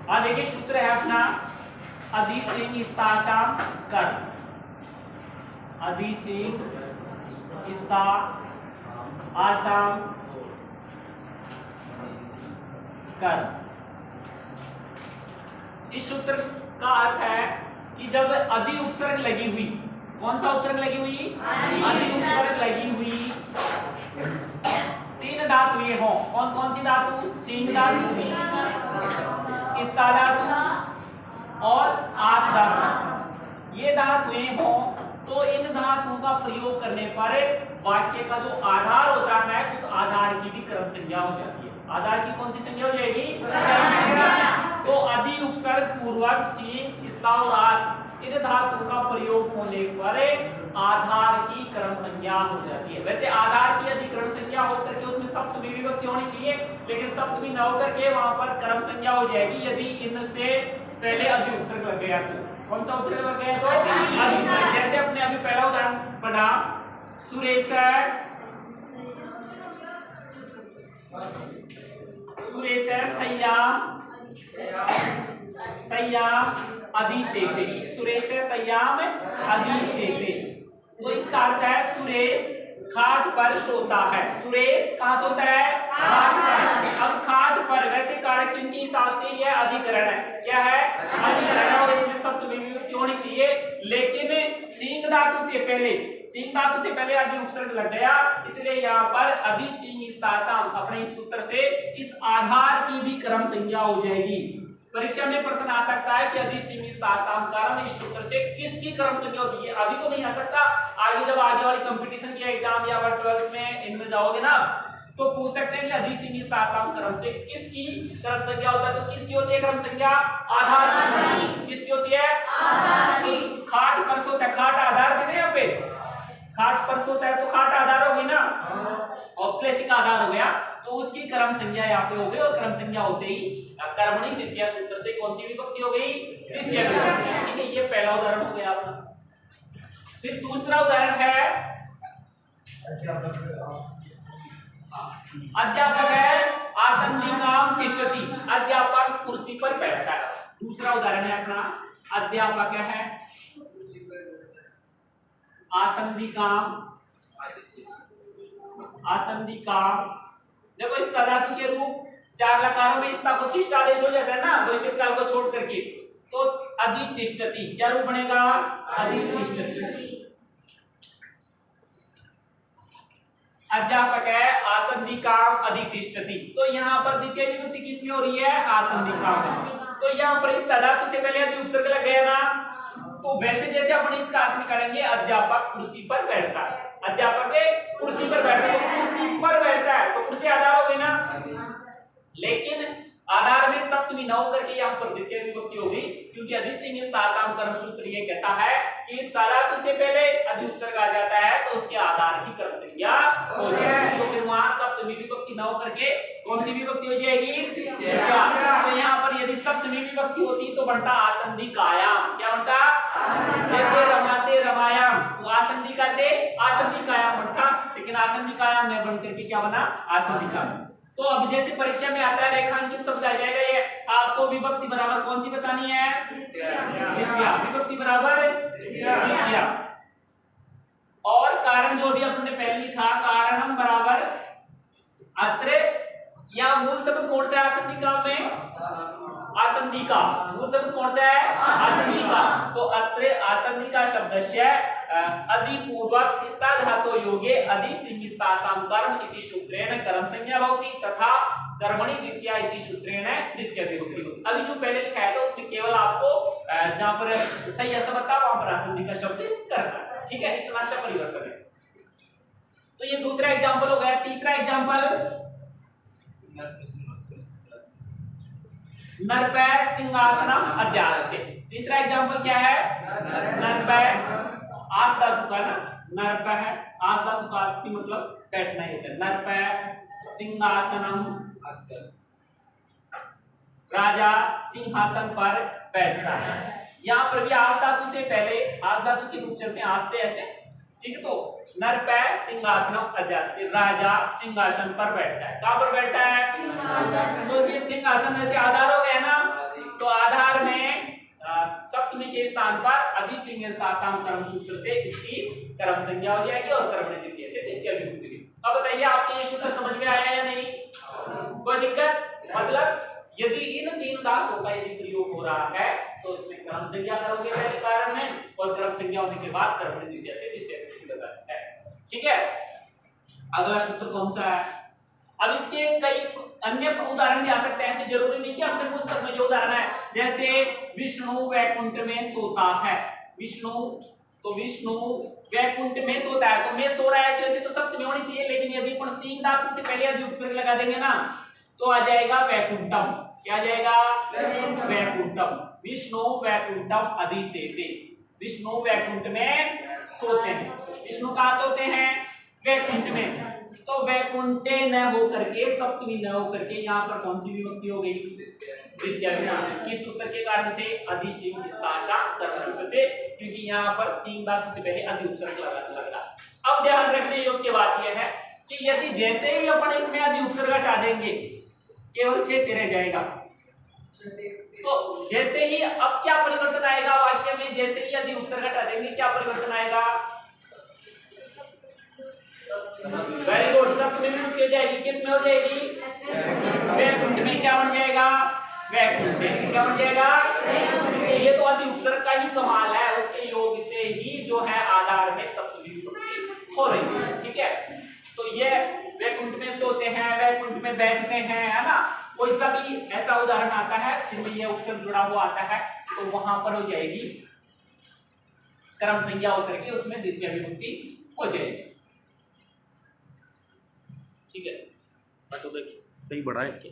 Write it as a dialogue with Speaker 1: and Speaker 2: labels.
Speaker 1: देखिए सूत्र है अपना अधिसिंह स्तासाम कर, अधिसिंह स्ता आसाम कर। इस सूत्र का अर्थ है कि जब अधि उपसर्ग लगी हुई, कौन सा उपसर्ग लगी हुई? अधि उपसर्ग लगी हुई तीन धातुएं हों। कौन कौन सी धातु? सिंह धातु, स्ता धातु और आस धातु। ये धातुएं हों तो इन धातुओं का प्रयोग करने पर वाक्य का जो आधार होता है उस आधार की भी क्रम संज्ञा हो जाती है। आधार की कौन सी संज्ञा हो जाएगी? क्रम संज्ञा। तो अधि उपसर्ग पूर्वक सिंह, स्ता और आस इन धातुओं का प्रयोग होने पर आधार की क्रम संज्ञा हो जाती है। वैसे आधार की यदि क्रम संज्ञा होकर के उसमें सप्तमी विभक्ति होनी चाहिए, लेकिन सप्तमी न होकर के वहां पर क्रम संज्ञा हो जाएगी यदि इनसे पहले अधि उपसर्ग लग गया तो। कौन सा उपसर्ग लग गया? तो अधि उपसर्ग। जैसे अपने अभी पहला उदाहरण पढ़ा, सुरेश सय्याम अधिसेते, सुरेश सय्याम अधिसेते। तो इसका अर्थ है सुरेश खाट पर सोता है। सुरेश कहां सोता है? खाट पर। अब खाट पर वैसे कारक चिन्ह के हिसाब से यह अधिकरण है। क्या है? अधिकरण है और इसमें सप्तमी विभक्ति होनी चाहिए, लेकिन सिंह धातु से पहले अधि उपसर्ग लग गया, इसलिए यहाँ पर अधि सिंह स्तासाम अपने इस सूत्र से इस आधार की भी क्रम संज्ञा हो जाएगी। परीक्षा में प्रश्न आ सकता है कि अधि सिंह स्तासाम कर्म इस सूत्र से किसकी क्रम संज्ञा होती है? अभी तो नहीं आ सकता, आगे जब आगे वाली कंपटीशन की एग्जाम या 12th में इनमें जाओगे ना तो पूछ सकते हैं कि अधि सिंह स्तासाम कर्म से किसकी क्रम संज्ञा होता है। तो किसकी होती है क्रम संज्ञा? आधार की। किसकी होती है? आधार की। खाट पर सोता है, खाट आधार थे ना, यहाँ पे खाट पर सोता है तो खाट आधार हो गई ना, औपश्लेषिक आधार हो गया, तो उसकी क्रम संज्ञा यहाँ पे हो गई। और क्रम संज्ञा होते ही कर्मणि द्वितीय सूत्र से कौन सी विभक्ति हो गई? द्वितीय विभक्ति। ठीक है, ये पहला उदाहरण हो गया अपना। फिर दूसरा उदाहरण है अध्यापक है आसंदिकाम तिष्ठति, अध्यापक कुर्सी पर बैठता है। दूसरा उदाहरण है अपना अध्यापक है आसंदिकाम, देखो इस धातु के रूप चार लकारों में इसका को तिष्ठ आदेश हो जाता है ना भविष्य काल को छोड़ करके, तो अधितिष्ठति क्या रूप बनेगा? अधितिष्ठति। अध्यापक है आसंदिकाम अधितिष्ठति, तो यहाँ पर द्वितीय विभक्ति किसमें हो रही है? आसंदिकाम। तो यहाँ पर इस धातु से पहले अधि उपसर्ग लग गया ना, तो वैसे जैसे अपन इसका अर्थ निकालेंगे अध्यापक कुर्सी पर बैठता है, अध्यापक कुर्सी पर बैठता है, तो कुर्सी पर बैठता है तो कुर्सी आधार हो गई ना, लेकिन आधार में सप्तमी न होकर के यहाँ पर द्वितीय विभक्ति हो गई, क्योंकि अधि सिंह स्तासाम कर्म सूत्र ये कहता है कि इस धातु से पहले अधि उपसर्ग आ जाता है तो उसके आधार की कर्म संज्ञा हो जाएगी। तो फिर वहां सप्तमी विभक्ति न होकर के कौन सी विभक्ति हो जाएगी? तो यहाँ पर यदि सप्तमी विभक्ति होती तो बनता आसंदिकायाम। क्या बनता? जैसे रमा से रमायाम, तो आसंदिका से आसंदिकायाम बनता, लेकिन आसंदिकायाम में बन करके क्या बना? आसंदिकायाम। तो अब जैसे परीक्षा में आता है रेखांकित शब्द आ जाएगा, ये आपको विभक्ति बराबर कौन सी बतानी है? द्वितीया। विभक्ति बराबर द्वितीया। और कारण जो भी अपने पहले लिखा, कारणम बराबर अत्र, या मूल शब्द कौन सा है आसंदिका में? आसंदिका। मूल शब्द कौन सा है? आसंदिका। तो अत्र आसंदिका शब्दस्य अधिपूर्वक स्था धातो योगे अधि सिंह स्तासाम कर्म इति सूत्रेण कर्म संज्ञा भवति तथा कर्मणि द्वितीया इति सूत्रेण द्वितीय विभक्ति होती। अभी जो पहले लिखा है तो उसमें केवल आपको जहां पर सही ऐसा बता वहां पर आसंदिका शब्द करना है। ठीक है, इतना सा परिवर्तन है। तो ये दूसरा एग्जांपल हो गया। तीसरा एग्जांपल नरपै सिंहासनम अध्यासते। तीसरा एग्जांपल क्या है? नरपै आस धातु का ना, नरपै है आस धातु का अर्थ मतलब बैठना ही होता है। नरपै सिंहासनम, राजा सिंहासन पर बैठता है। यहाँ पर भी आस धातु से पहले आस धातु के रूप चलते हैं, आस्ते ऐसे, ठीक है। तो नरपै सिंहासनम अध्यासते, राजा सिंहासन पर बैठता है। कहां पर बैठता है? तो ये सिंहासन में से आधार हो गया ना, सप्तमी के स्थान पर अधिसिंह स्थान कर्म सूत्र से इसकी कर्म संज्ञा हो जाएगी और कर्मणि द्वितीय से द्वितीय विभक्ति। अब बताइए आपके ये सूत्र समझ में आया या नहीं? कोई दिक्कत? मतलब यदि इन तीन धातुओं का यदि प्रयोग हो रहा है तो उसमें कर्म संज्ञा करोगे पहले कारण में और कर्म संज्ञा होने के बाद कर्मणि द्वितीय से द्वितीय विभक्ति बताता है। ठीक है, अगला सूत्र कौन सा है? अब इसके कई अन्य उदाहरण भी आ सकते हैं, ऐसे जरूरी नहीं कि अपने पुस्तक में जो उदाहरण है, जैसे विष्णु वैकुंठ में सोता है। विष्णु तो विष्णु वैकुंठ में सोता है, तो में सो रहा है ऐसे तो सप्तमी होनी चाहिए, लेकिन यदि अपन सींग धातु से पहले यदि उपसर्ग लगा देंगे ना तो आ जाएगा वैकुंठम। क्या आ जाएगा? वैकुंठम। विष्णु वैकुंठम अधिसेते। विष्णु वैकुंठ में सोते हैं। विष्णु कहाँ सोते हैं? वैकुंठ में। तो वैकुंठे न हो करके सप्तमी न हो करके यहाँ पर कौन सी विभक्ति हो गई? द्वितीय विभक्ति। किस सूत्र के कारण से? अधिसिंह कर्म सूत्र से, क्योंकि यहाँ पर सिंह धातु से पहले अधि उपसर्ग लग रहा। अब ध्यान रखने योग्य बात यह है कि यदि जैसे ही अपन इसमें अधि उपसर्ग हटा देंगे केवल से रह जाएगा, तो जैसे ही अब क्या परिवर्तन आएगा वाक्य में? जैसे ही अधि उपसर्ग हटा देंगे क्या परिवर्तन आएगा? वेरी गुड, सप्तमी विभक्ति हो जाएगी। किस में हो जाएगी? वैकुंठ में। क्या बन जाएगा? वैकुंठ में। क्या बन जाएगा? ये तो अधि उपसर्ग का ही कमाल है, उसके योग से ही जो है आधार में सप्तमी विभक्ति हो रही है। ठीक है, तो ये वैकुंठ में सोते हैं, वैकुंठ में बैठते हैं, है ना? कोई सा भी ऐसा उदाहरण आता है जिनमें ये उपसर्ग जुड़ा हुआ आता है तो वहां पर हो जाएगी कर्म संज्ञा होकर के उसमें द्वितीय विभक्ति हो जाएगी। ठीक है, तो देखिए सही बढ़ा है क्या?